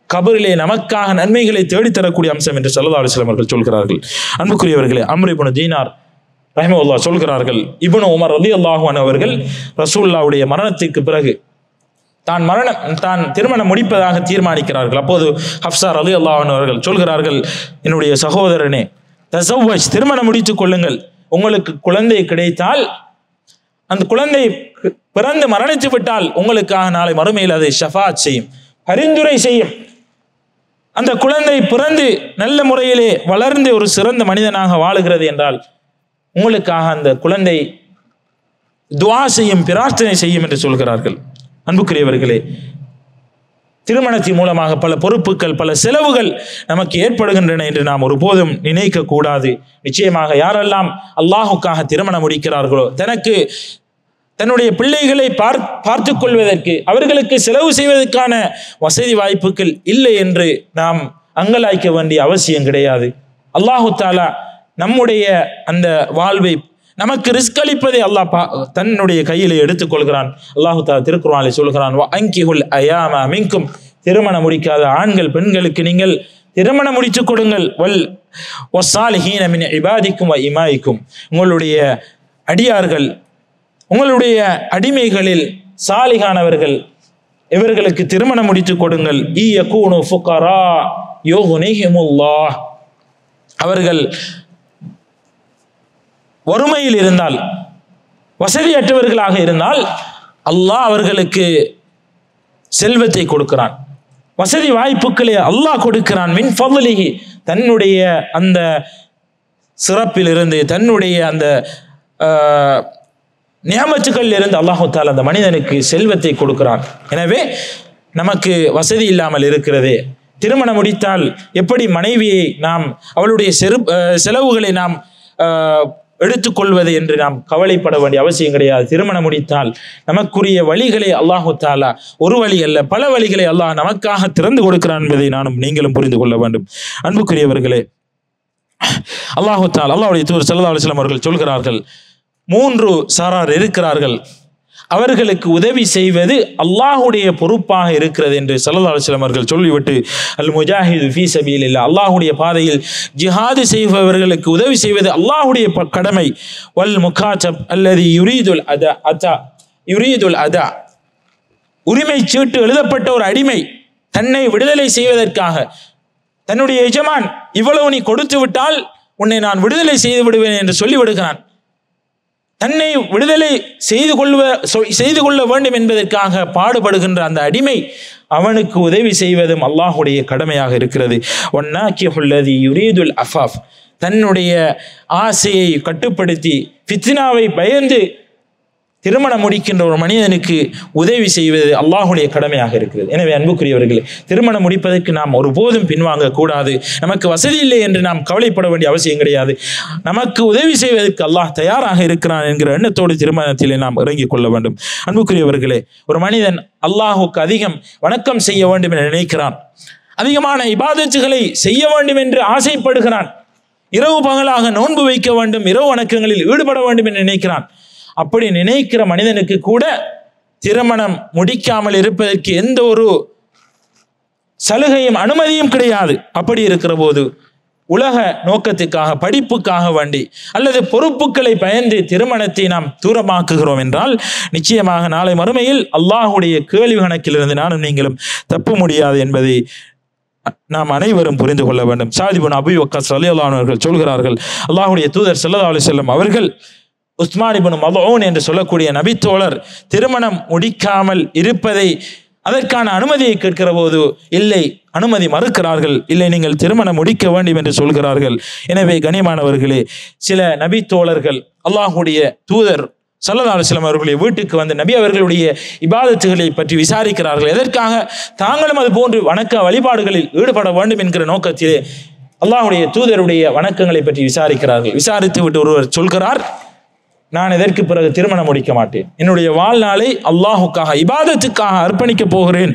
[SPEAKER 1] கபரிலே நமக்காக நன்மைகளை தேடித்தரக்கூடிய அம்சம் என்று ஸல்லல்லாஹு அலைஹி வஸல்லம் அவர்கள் சொல்கிறார்கள். அன்புக்குரியவர்களே, அம்ர் இப்னு தீனார் ரஹிமஹுல்லாஹ் சொல்கிறார்கள், இப்னு உமர் ரலியல்லாஹு அன்ஹு அவர்கள் ரசூலுல்லாஹ்வுடைய மரணத்திற்கு பிறகு தான் திருமணம் முடிப்பதாக தீர்மானிக்கிறார்கள். அப்போது ஹப்ஸா ரலியல்லாஹு அன்ஹா அவர்கள் சொல்கிறார்கள், என்னுடைய சகோதரனே, தஸவ்வஜ், திருமணம் முடித்துக் கொள்ளுங்கள். உங்களுக்கு குழந்தை கிடைத்தால், அந்த குழந்தை பிறந்து மரணித்து விட்டால் உங்களுக்காக நாளை மறுமையில் அதை ஷஃபாத் செய்யும், பரிந்துரை செய்யும். அந்த குழந்தை பிறந்து நல்ல முறையிலே வளர்ந்து ஒரு சிறந்த மனிதனாக வாழுகிறது என்றால் உங்களுக்காக அந்த குழந்தை துஆ செய்யும், பிரார்த்தனை செய்யும் என்று சொல்கிறார்கள். அன்புக்குரியவர்களே, திருமணத்தின் மூலமாக பல பொறுப்புகள், பல செலவுகள் நமக்கு ஏற்படுகின்றன என்று நாம் ஒருபோதும் நினைக்க கூடாது. நிச்சயமாக யாரெல்லாம் அல்லாஹுக்காக திருமணம் முடிக்கிறார்களோ, தன்னுடைய பிள்ளைகளை பார்த்துக் கொள்வதற்கு, அவர்களுக்கு செலவு செய்வதற்கான வசதி வாய்ப்புகள் இல்லை என்று நாம் அங்கலாய்க்க வேண்டிய அவசியம் கிடையாது. அல்லாஹு தஆலா நம்முடைய அந்த வாழ்வை நமக்கு ரிஸ்க் அளிப்பதை அல்லாஹ் தன்னுடைய கையிலே எடுத்துக்கொள்கிறான். அல்லாஹு தஆலா திருக்குர்ஆனிலே சொல்கிறான், வஅன்கிஹுல் அயாம மின்கும், திருமணம் முடிக்காத ஆண்கள் பெண்களுக்கு நீங்கள் திருமணம் முடித்துக் கொடுங்கள். வஸ்ஸாலிஹீன மின் இபாதிக்கும் வ இமாயிக்கும், உங்களுடைய அடியார்கள், உங்களுடைய அடிமைகளில் சாலிகானவர்கள், இவர்களுக்கு திருமணம் முடித்துக் கொடுங்கள். இயகூனு ஃபுகரா யுக்னிஹிமுல்லாஹ், அவர்கள் வறுமையில் இருந்தால், வசதியற்றவர்களாக இருந்தால் அல்லாஹ் அவர்களுக்கு செல்வத்தை கொடுக்கிறான், வசதி வாய்ப்புகளை அல்லாஹ் கொடுக்கிறான். மின் ஃபضலிஹி, தன்னுடைய அந்த சிறப்பிலிருந்து, தன்னுடைய அந்த நியமத்துக்கள் இருந்து அல்லாஹு தஆலா அந்த மனிதனுக்கு செல்வத்தை கொடுக்கிறான். எனவே நமக்கு வசதி இல்லாமல் இருக்கிறது, திருமணம் முடித்தால் எப்படி மனைவியை நாம் அவளுடைய செலவுகளை நாம் எடுத்துக்கொள்வது என்று நாம் கவலைப்பட வேண்டிய அவசியம் கிடையாது. திருமணம் முடித்தால் நமக்குரிய வழிகளை அல்லாஹு தஆலா ஒரு வழி அல்ல பல வழிகளை அல்லாஹ் நமக்காக திறந்து கொடுக்கிறான் என்பதை நானும் நீங்களும் புரிந்து கொள்ள வேண்டும். அன்புக்குரியவர்களே, அல்லாஹு தஆலா, அல்லாஹ்வுடைய தூதர் ஸல்லல்லாஹு அலைஹி வஸல்லம் அவர்கள் சொல்கிறார்கள், 3 சாரார் இருக்கிறார்கள், அவர்களுக்கு உதவி செய்வது அல்லாஹ்வுடைய பொறுப்பாக இருக்கிறது என்று ஸல்லல்லாஹு அலைஹி வஸல்லம் அவர்கள் சொல்லிவிட்டு, அல் முஜாஹிது ஃபீ சபீலில்லாஹ், அல்லாஹ்வுடைய பாதையில் ஜிஹாது செய்பவர்களுக்கு உதவி செய்வது அல்லாஹ்வுடைய கடமை. வல் முகாத்தப் அல்லதி யுரீதுல் அதா, உரிமை சீட்டு எழுதப்பட்ட ஒரு அடிமை தன்னை விடுதலை செய்வதற்காக தன்னுடைய எஜமான் இவ்வளவு நீ கொடுத்து விட்டால் உன்னை நான் விடுதலை செய்து விடுவேன் என்று சொல்லிவிடுகிறான். தன்னை விடுதலை செய்து கொள்ள வேண்டும் என்பதற்காக பாடுபடுகின்ற அந்த அடிமை, அவனுக்கு உதவி செய்வதும் அல்லாஹுடைய கடமையாக இருக்கிறது. வன்னாகிஹுல்லதி யுரீதுல் அஃபாஃப், தன்னுடைய ஆசையை கட்டுப்படுத்தி ஃபித்னாவை பயந்து திருமணம் முடிக்கின்ற ஒரு மனிதனுக்கு உதவி செய்வது அல்லாஹ்வுடைய கடமையாக இருக்கிறது. எனவே அன்புக்குரியவர்களே, திருமணம் முடிப்பதற்கு நாம் ஒருபோதும் பின்வாங்க கூடாது. நமக்கு வசதி இல்லை என்று நாம் கவலைப்பட வேண்டிய அவசியம் கிடையாது. நமக்கு உதவி செய்வதற்கு அல்லாஹ் தயாராக இருக்கிறான் என்கிற எண்ணத்தோடு திருமணத்திலே நாம் இறங்கிக் கொள்ள வேண்டும். அன்புக்குரியவர்களே, ஒரு மனிதன் அல்லாஹுக்கு அதிகம் வணக்கம் செய்ய வேண்டும் என நினைக்கிறான், அதிகமான இபாதத்துகளை செய்ய வேண்டும் என்று ஆசைப்படுகிறான், இரவு பகலாக நோன்பு வைக்க வேண்டும், இரவு வணக்கங்களில் ஈடுபட வேண்டும் என்று நினைக்கிறான். அப்படி நினைக்கிற மனிதனுக்கு கூட திருமணம் முடிக்காமல் இருப்பதற்கு எந்த ஒரு சலுகையும் அனுமதியும் கிடையாது. அப்படி இருக்கிற போது உலக நோக்கத்துக்காக, படிப்புக்காக வேண்டி அல்லது பொறுப்புகளை பயந்து திருமணத்தை நாம் தூரமாக்குகிறோம் என்றால் நிச்சயமாக நாளை மறுமையில் அல்லாஹ்வுடைய கேள்வி கணக்கிலிருந்து நானும் நீங்களும் தப்ப முடியாது என்பதை நாம் அனைவரும் புரிந்து கொள்ள வேண்டும். ஸஅத் இப்னு அபீ வக்காஸ் ரலியல்லாஹு அன்ஹு அவர்கள் சொல்கிறார்கள், அல்லாஹ்வுடைய தூதர் ஸல்லல்லாஹு அலைஹி வஸல்லம் அவர்கள் உஸ்மான் இப்னு மல்ஊன் என்று சொல்லக்கூடிய நபித்தோழர் திருமணம் முடிக்காமல் இருப்பதை, அதற்கான அனுமதியை கேட்கிற போது இல்லை, அனுமதி மறுக்கிறார்கள். இல்லை, நீங்கள் திருமணம் முடிக்க வேண்டும் என்று சொல்கிறார்கள். எனவே கண்ணியமானவர்களே, சில நபித்தோழர்கள் அல்லாஹ்வுடைய தூதர் ஸல்லல்லாஹு அலைஹி வஸல்லம் அவர்களுடைய வீட்டுக்கு வந்து நபி அவர்களுடைய இபாதத்துகளை பற்றி விசாரிக்கிறார்கள். எதற்காக? தாங்களும் அது போன்று வணக்க வழிபாடுகளில் ஈடுபட வேண்டும் என்கிற நோக்கத்திலே அல்லாஹ்வுடைய தூதருடைய வணக்கங்களை பற்றி விசாரிக்கிறார்கள். விசாரித்து விட்டு ஒருவர் சொல்கிறார், நான் இதற்கு பிறகு திருமணம் முடிக்க மாட்டேன், என்னுடைய வாழ்நாளை அல்லாஹுக்காக இபாதத்துக்காக அர்ப்பணிக்க போகிறேன்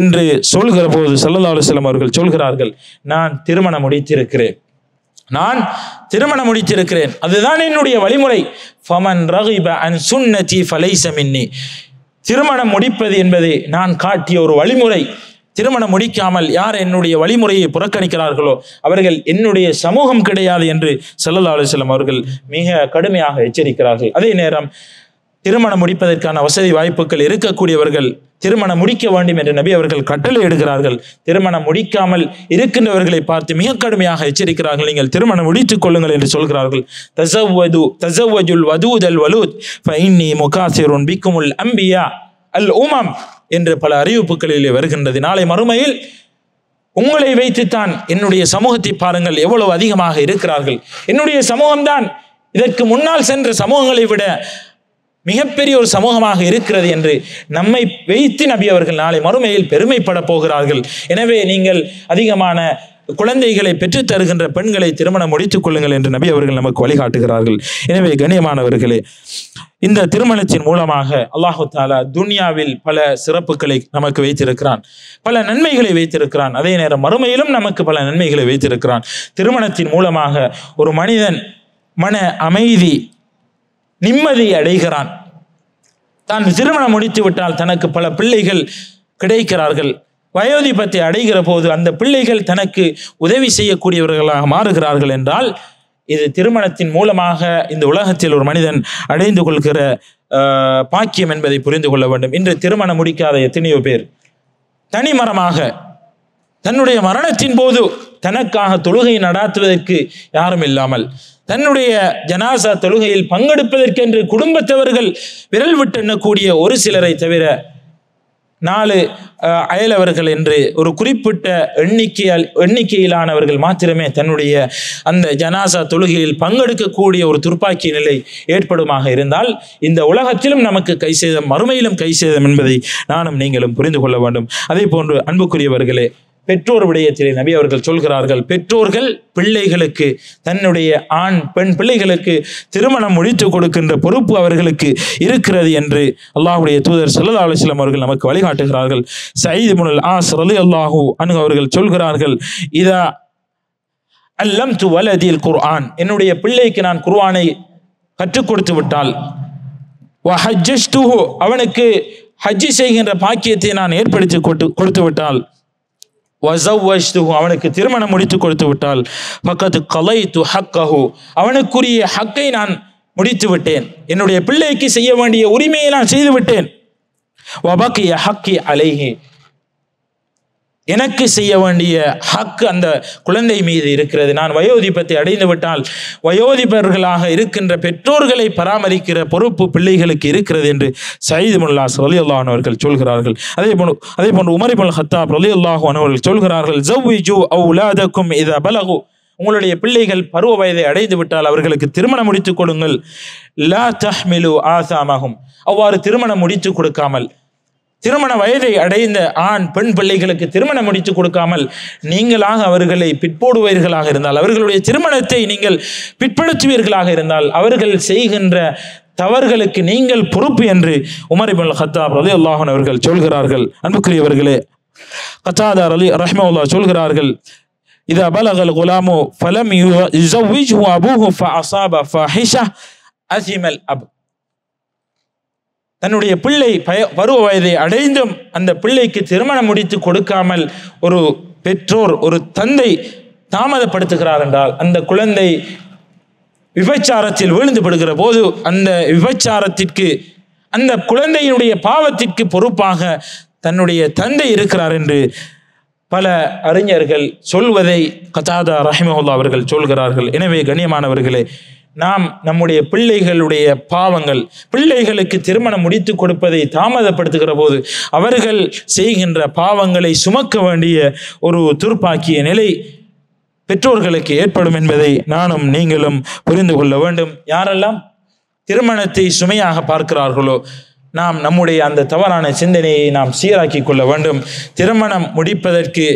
[SPEAKER 1] என்று சொல்கிற போது ஸல்லல்லாஹு அலைஹி வஸல்லம் அவர்கள் சொல்கிறார்கள், நான் திருமணம் முடித்திருக்கிறேன், நான் திருமணம் முடித்திருக்கிறேன், அதுதான் என்னுடைய வழிமுறை. ஃபமன் ரகிப அன் சுன்னதி ஃபலைஸ மின்னி. திருமணம் முடிப்பது என்பது நான் காட்டிய ஒரு வழிமுறை. திருமணம் முடிக்காமல் யார் என்னுடைய வழிமுறையை புறக்கணிக்கிறார்களோ அவர்கள் என்னுடைய சமூகம் கிடையாது என்று ஸல்லல்லாஹு அலைஹி வஸல்லம் அவர்கள் மிக கடுமையாக எச்சரிக்கிறார்கள். அதே நேரம் திருமணம் முடிப்பதற்கான வசதி வாய்ப்புகள் இருக்கக்கூடியவர்கள் திருமணம் முடிக்க வேண்டும் என்று நபி அவர்கள் கட்டளை எடுக்கிறார்கள். திருமணம் முடிக்காமல் இருக்கின்றவர்களை பார்த்து மிக கடுமையாக எச்சரிக்கிறார்கள், நீங்கள் திருமணம் முடித்துக் கொள்ளுங்கள் என்று சொல்கிறார்கள். தஸவ்வஜுல் வதூதல் வலூத் ஃபஇன்னி முகாஸிருன் பிக்குமுல் அம்பியா அல் உமம் என்று பல அறிவிப்புகளிலே வருகின்றது. நாளை மறுமையில் உங்களை வைத்துத்தான் என்னுடைய சமூகத்தை பாருங்கள் எவ்வளவு அதிகமாக இருக்கிறார்கள், என்னுடைய சமூகம்தான் இதற்கு முன்னால் சென்ற சமூகங்களை விட மிகப்பெரிய ஒரு சமூகமாக இருக்கிறது என்று நம்மை வைத்து நபி அவர்கள் நாளை மறுமையில் பெருமைப்பட போகிறார்கள். எனவே நீங்கள் அதிகமான குழந்தைகளை பெற்றுத் தருகின்ற பெண்களை திருமணம் முடித்துக் கொள்ளுங்கள் என்று நபி அவர்கள் நமக்கு வழிகாட்டுகிறார்கள். எனவே கண்ணியமானவர்களே, இந்த திருமணத்தின் மூலமாக அல்லாஹு தஆலா துன்யாவில் பல சிறப்புகளை நமக்கு வைத்திருக்கிறான், பல நன்மைகளை வைத்திருக்கிறான். அதே நேரம் மறுமையிலும் நமக்கு பல நன்மைகளை வைத்திருக்கிறான். திருமணத்தின் மூலமாக ஒரு மனிதன் மன அமைதி, நிம்மதி அடைகிறான். தான் திருமணம் முடித்து விட்டால் தனக்கு பல பிள்ளைகள் கிடைக்கிறார்கள். வயோதிபத்தை அடைகிற போது அந்த பிள்ளைகள் தனக்கு உதவி செய்யக்கூடியவர்களாக மாறுகிறார்கள் என்றால் இது திருமணத்தின் மூலமாக இந்த உலகத்தில் ஒரு மனிதன் அடைந்து கொள்கிற பாக்கியம் என்பதை புரிந்து கொள்ள வேண்டும். இன்று திருமணம் முடிக்காத எத்தனையோ பேர் தனிமரமாக தன்னுடைய மரணத்தின் போது தனக்காக தொழுகை நடாத்துவதற்கு யாரும் இல்லாமல், தன்னுடைய ஜனாசா தொழுகையில் பங்கெடுப்பதற்கென்று குடும்பத்தவர்கள் விரல் விட்டு எண்ணக்கூடிய ஒரு சிலரை தவிர 4 அயலவர்கள் என்று ஒரு குறிப்பிட்ட எண்ணிக்கையிலானவர்கள் மாத்திரமே தன்னுடைய அந்த ஜனாசா தொழுகையில் பங்கெடுக்கக்கூடிய ஒரு துர்ப்பாக்கிய நிலை ஏற்படுமாக இருந்தால் இந்த உலகத்திலும் நமக்கு கை சேதம், மறுமையிலும் கை சேதம் என்பதை நானும் நீங்களும் புரிந்து கொள்ள வேண்டும். அதே போன்று அன்புக்குரியவர்களே, பெற்றோர் விடயத்திலே நபி அவர்கள் சொல்கிறார்கள், பெற்றோர்கள் பிள்ளைகளுக்கு, தன்னுடைய ஆண் பெண் பிள்ளைகளுக்கு திருமணம் முடித்து கொடுக்கின்ற பொறுப்பு அவர்களுக்கு இருக்கிறது என்று அல்லாஹ்வுடைய தூதர் ஸல்லல்லாஹு அலைஹி வஸல்லம் அவர்கள் நமக்கு வழிகாட்டுகிறார்கள். ஸயீத் இப்னுல் ஆஸ் ரலியல்லாஹு அன்ஹு அவர்கள் சொல்கிறார்கள், இதா அல்லம்து வலதில் குர்ஆன், என்னுடைய பிள்ளைக்கு நான் குர்ஆனை கற்றுக் கொடுத்து விட்டால், வஹஜ்ஜதுஹு, அவனுக்கு ஹஜ் செய்கின்ற பாக்கியத்தை நான் ஏற்படுத்தி கொடுத்து விட்டால், வஸவ்வஜ்துஹு, அவனுக்கு திருமணம் முடித்து கொடுத்து விட்டால், ஃபக்கத் கலைது ஹக்கஹு, அவனுக்குரிய ஹக்கை நான் முடித்து விட்டேன், என்னுடைய பிள்ளைக்கு செய்ய வேண்டிய உரிமையை நான் செய்து விட்டேன். வபகிய ஹக்கி அலைஹி, எனக்கு செய்ய வேண்டிய ஹக் அந்த குழந்தை மீது இருக்கிறது. நான் வயோதிபத்தை அடைந்து விட்டால் வயோதிபர்களாக இருக்கின்ற பெற்றோர்களை பராமரிக்கிற பொறுப்பு பிள்ளைகளுக்கு இருக்கிறது என்று ஸயீத் இப்னுல் ஆஸ் ரலியல்லாஹு அன்ஹு அவர்கள் சொல்கிறார்கள். அதே போன்று உமர் இப்னுல் ஹத்தாப் ரலியல்லாஹு அன்ஹு அவர்கள் சொல்கிறார்கள், ஸவ்விஜு அவுலாதக்கும் இதா பலகு உங்களுடைய பிள்ளைகள் பருவ வயதை அடைந்து விட்டால் அவர்களுக்கு திருமணம் முடித்துக் கொடுங்கள். லா தஹ்மிலு ஆசாமஹும், அவ்வாறு திருமணம் முடித்து கொடுக்காமல், திருமண வயதை அடைந்த ஆண் பெண் பிள்ளைகளுக்கு திருமணம் முடித்து கொடுக்காமல் நீங்களாக அவர்களை பிற்போடுவீர்களாக இருந்தால், அவர்களுடைய திருமணத்தை நீங்கள் பிற்படுத்துவீர்களாக இருந்தால் அவர்கள் செய்கின்ற தவறுகளுக்கு நீங்கள் பொறுப்பு என்று உமர் இப்னுல் கத்தாப் ரலியல்லாஹு அன்ஹு அவர்கள் சொல்கிறார்கள். அன்புக்குரியவர்களே, கத்தாதா ரஹ்மத்துல்லாஹி சொல்கிறார்கள், இதா பலகல் குலாமு ஃபலம் யுஸவ்விஜ்ஹு அபூஹு ஃபஅஸாப ஃபாஹிஷா அஸிமல் அப். தன்னுடைய பிள்ளை பருவ வயதை அடைந்தும் அந்த பிள்ளைக்கு திருமணம் முடித்து கொடுக்காமல் ஒரு பெற்றோர், ஒரு தந்தை தாமதப்படுத்துகிறார் என்றால் அந்த குழந்தை விபச்சாரத்தில் விழுந்து படுகிற போது அந்த விபச்சாரத்திற்கு, அந்த குழந்தையினுடைய பாவத்திற்கு பொறுப்பாக தன்னுடைய தந்தை இருக்கிறார் என்று பல அறிஞர்கள் சொல்வதை கதாதா ரஹிமஹுல்லாஹ் அவர்கள் சொல்கிறார்கள். எனவே கண்ணியமானவர்களே, நாம் நம்முடைய பிள்ளைகளுடைய பாவங்கள், பிள்ளைகளுக்கு திருமணம் முடித்து கொடுப்பதை தாமதப்படுத்துகிற போது அவர்கள் செய்கின்ற பாவங்களை சுமக்க வேண்டிய ஒரு துர்ப்பாக்கிய நிலை பெற்றோர்களுக்கு ஏற்படும் என்பதை நானும் நீங்களும் புரிந்து கொள்ள வேண்டும். யாரெல்லாம் திருமணத்தை சுமையாக பார்க்கிறார்களோ நாம் நம்முடைய அந்த தவறான சிந்தனையை நாம் சீராக்கி கொள்ள வேண்டும். திருமணம் முடிப்பதற்கு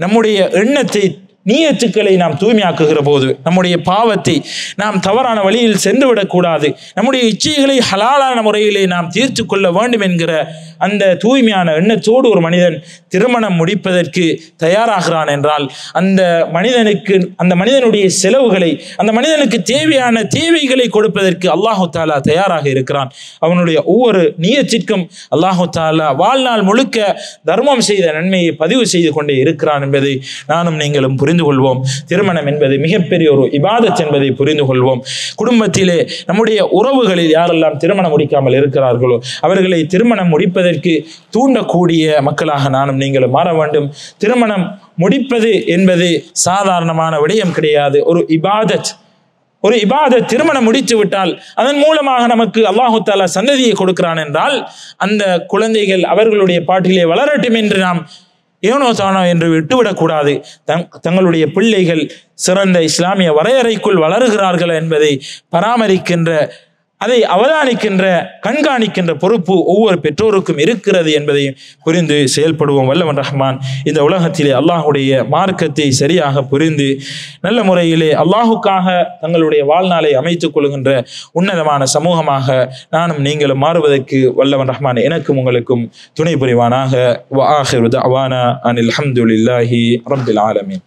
[SPEAKER 1] நம்முடைய எண்ணத்தை, நியத்துக்களை நாம் தூய்மையாக்குகிற போது நம்முடைய பாவத்தை நாம் தவறான வழியில் சென்று விடக்கூடாது, நம்முடைய இச்சைகளை ஹலாலான முறையிலே நாம் தீர்த்து கொள்ள வேண்டும் என்கிற அந்த தூய்மையான எண்ணத்தோடு ஒரு மனிதன் திருமணம் முடிப்பதற்கு தயாராகிறான் என்றால் அந்த மனிதனுக்கு, அந்த மனிதனுடைய செலவுகளை, அந்த மனிதனுக்கு தேவையான தேவைகளை கொடுப்பதற்கு அல்லாஹு தாலா தயாராக இருக்கிறான். அவனுடைய ஒவ்வொரு நியத்திற்கும் அல்லாஹு தாலா வாழ்நாள் முழுக்க தர்மம் செய்த நன்மையை பதிவு செய்து கொண்டே இருக்கிறான் என்பதை நானும் நீங்களும் புரிந்து கொள்வோம். திருமணம் என்பது மிகப்பெரிய ஒரு இபாதத் என்பதை புரிந்து கொள்வோம். குடும்பத்திலே நம்முடைய உறவுகளில் யாரெல்லாம் திருமணம் முடிக்காமல் இருக்கிறார்களோ அவர்களை திருமணம் முடிப்பதற்கு தூண்டக்கூடிய மக்களாக நானும் நீங்களும் மாற வேண்டும். திருமணம் முடிப்பது என்பது சாதாரணமான விடயம் கிடையாது, ஒரு இபாதத். ஒரு இபாதத். திருமணம் முடித்து விட்டால் அதன் மூலமாக நமக்கு அல்லாஹு தஆலா சந்ததியை கொடுக்கிறான் என்றால் அந்த குழந்தைகள் அவர்களுடைய பாட்டிலே வளரட்டும் என்று நாம் ஏனோ தானோ என்று விட்டுவிடக்கூடாது. தங்களுடைய பிள்ளைகள் சிறந்த இஸ்லாமிய வரையறைக்குள் வளருகிறார்கள் என்பதை பராமரிக்கின்ற, அதை அவதானிக்கின்ற, கண்காணிக்கின்ற பொறுப்பு ஒவ்வொரு பெற்றோருக்கும் இருக்கிறது என்பதை புரிந்து செயல்படுவோம். வல்லவன் ரஹ்மான் இந்த உலகத்திலே அல்லாஹுடைய மார்க்கத்தை சரியாக புரிந்து நல்ல முறையிலே அல்லாஹுக்காக தங்களுடைய வாழ்நாளை அமைத்துக் கொள்கின்ற உன்னதமான சமூகமாக நானும் நீங்களும் மாறுவதற்கு வல்லவன் ரஹ்மான் எனக்கும் உங்களுக்கும் துணை புரிவானாக. வ ஆகிரு தஅவானா அனில் ஹம்துலில்லாஹி ரப்பில் ஆலமீன்.